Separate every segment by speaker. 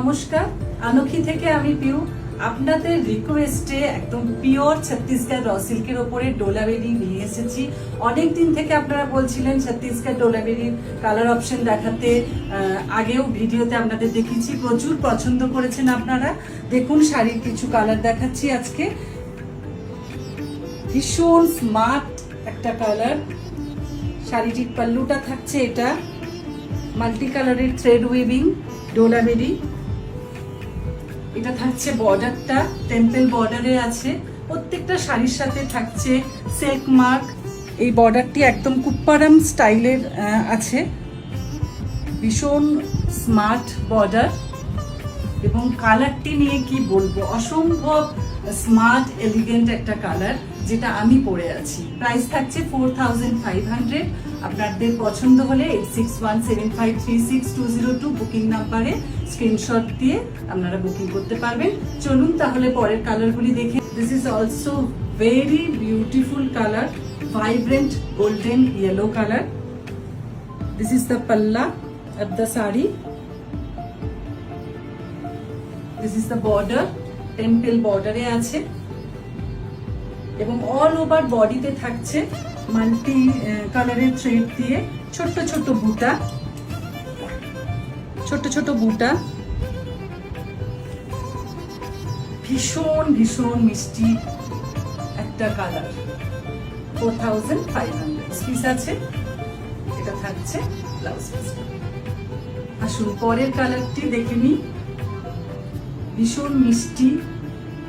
Speaker 1: নমস্কার, আনখি থেকে আমি পিউ। আপনাদের রিকোয়েস্টে একদম পিওর ছত্তিশগড় র সিল্কের ওপরে ডোলাবেরি নিয়ে এসেছি। অনেক দিন থেকে আপনারা বলছিলেন ছত্তিশগড় ডোলাবেরির কালার অপশন দেখাতে। আগেও ভিডিওতে আপনাদের দেখিয়েছি, প্রচুর পছন্দ করেছেন আপনারা। দেখুন শাড়ির কিছু কালার দেখাচ্ছি আজকে। ভীষণ স্মার্ট একটা কালার। শাড়িটির পাল্লুটা থাকছে এটা মাল্টি কালারের থ্রেড উইভিং ডোলাবেরি। এটা থাকছে বর্ডারটা টেম্পল বর্ডারে আছে। প্রত্যেকটা শাড়ির সাথে থাকছে সেক মার্ক। এই বর্ডারটি একদম কুপ্পারাম স্টাইলের আছে। ভীষণ স্মার্ট বর্ডার এবং কালারটি নিয়ে কি বলবো, অসম্ভব স্মার্ট এলিগেন্ট একটা কালার, যেটা আমি পরে আছি। প্রাইস থাকছে 4500। আপনাদের পছন্দ হলে 8617536202 বুকিং নাম্বারে স্ক্রিনশট দিয়ে আপনারা বুকিং করতে পারবেন। চলুন তাহলে পরের কালারগুলি দেখে। This is also very beautiful colour, vibrant golden yellow colour. This is the pallu of the sari. This is the border, temple বর্ডারে আছে এবং অল ওভার বডিতে থাকছে মাল্টি কালারের থ্রেড দিয়ে ছোট্ট ছোট্ট বুটা, ছোট্ট ছোট্ট বুটা। ভীষণ ভীষণ মিষ্টি একটা কালার। 4500 পিস আছে। এটা থাকছে ব্লাউজ পিস। আসুন পরের কালারটি দেখে নিই। ভীষণ মিষ্টি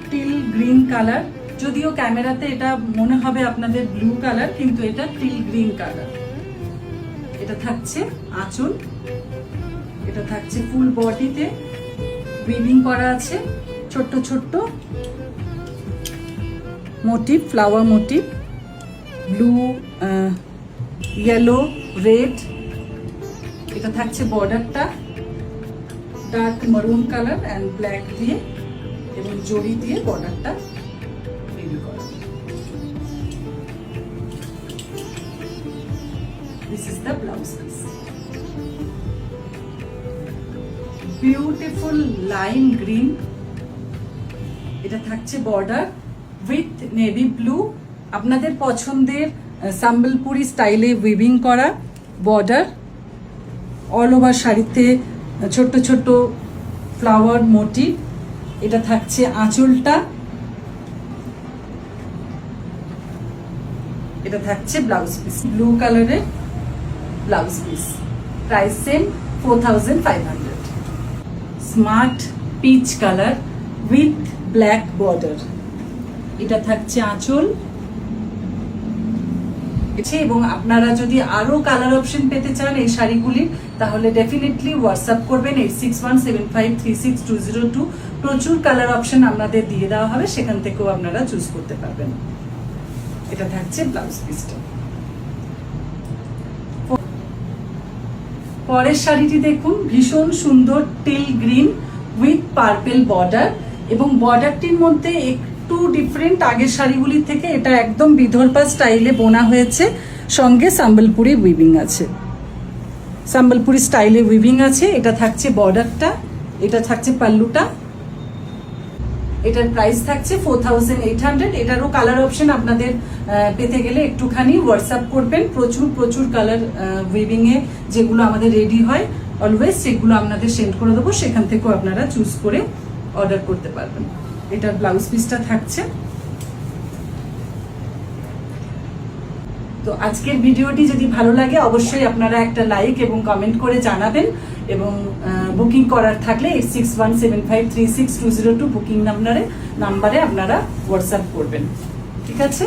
Speaker 1: টিল গ্রিন কালার। যদিও ক্যামেরাতে এটা মনে হবে আপনাদের ব্লু কালার, কিন্তু এটা টিল গ্রিন কালার। এটা থাকছে আঁচল। এটা থাকছে ফুল বডিতে উইভিং করা আছে ছোট্ট ছোট্ট motif, flower motif, blue, yellow, red. এটা থাকছে বর্ডারটা ডার্ক মারুন কালার অ্যান্ড ব্ল্যাক দিয়ে এবং জড়ি দিয়ে বর্ডারটা তৈরি করা। This is the blouse piece. Beautiful lime green. এটা থাকছে বর্ডার উইথ নেভি ব্লু। আপনাদের পছন্দের সাম্বলপুরি স্টাইলে উইভিং করা বর্ডার। অল ওভার শাড়িতে ছোট্ট ছোট্ট ফ্লাওয়ার মোটিভ। এটা থাকছে আঁচলটা। এটা থাকছে ব্লাউজ পিস, ব্লু কালারের blouse piece. Price same 4500। Smart peach colour with black border. এটা থাকছে আঁচল। এবং আপনারা যদি আরো কালার অপশন পেতে চান এই শাড়িগুলির, তাহলে ডেফিনেটলি হোয়াটসঅ্যাপ করবেন 8617536202। প্রচুর কালার অপশন আপনাদের দিয়ে দেওয়া হবে, সেখান থেকেও আপনারা চুজ করতে পারবেন। এটা থাকছে ব্লাউজ পিসটা। পরের শাড়িটি দেখুন, ভীষণ সুন্দর till green with purple border এবং বর্ডারটির মধ্যে একটু ডিফারেন্ট আগের শাড়িগুলির থেকে। এটা একদম বিদর্ভা স্টাইলে বোনা হয়েছে, সঙ্গে সম্বলপুরি উইভিং আছে। সম্বলপুরি স্টাইলে উইভিং আছে। এটা থাকছে বর্ডারটা। এটা থাকছে পাল্লুটা। এটার প্রাইস থাকছে 4800। এটারও কালার অপশন আপনাদের পেতে গেলে একটুখানি হোয়াটসঅ্যাপ করবেন। প্রচুর প্রচুর কালার উইভিং এ যেগুলো আমাদের রেডি হয় অলওয়েজ, সেগুলো আপনাদের সেন্ড করে দেবো। সেখান থেকেও আপনারা চুজ করে অর্ডার করতে পারবেন। এটার ব্লাউজ পিসটা থাকছে। তো আজকের ভিডিওটি যদি ভালো লাগে অবশ্যই আপনারা একটা লাইক এবং কমেন্ট করে জানাবেন এবং বুকিং করার থাকলে 8617536202 বুকিং নাম্বারে আপনারা হোয়াটসঅ্যাপ করবেন। ঠিক আছে।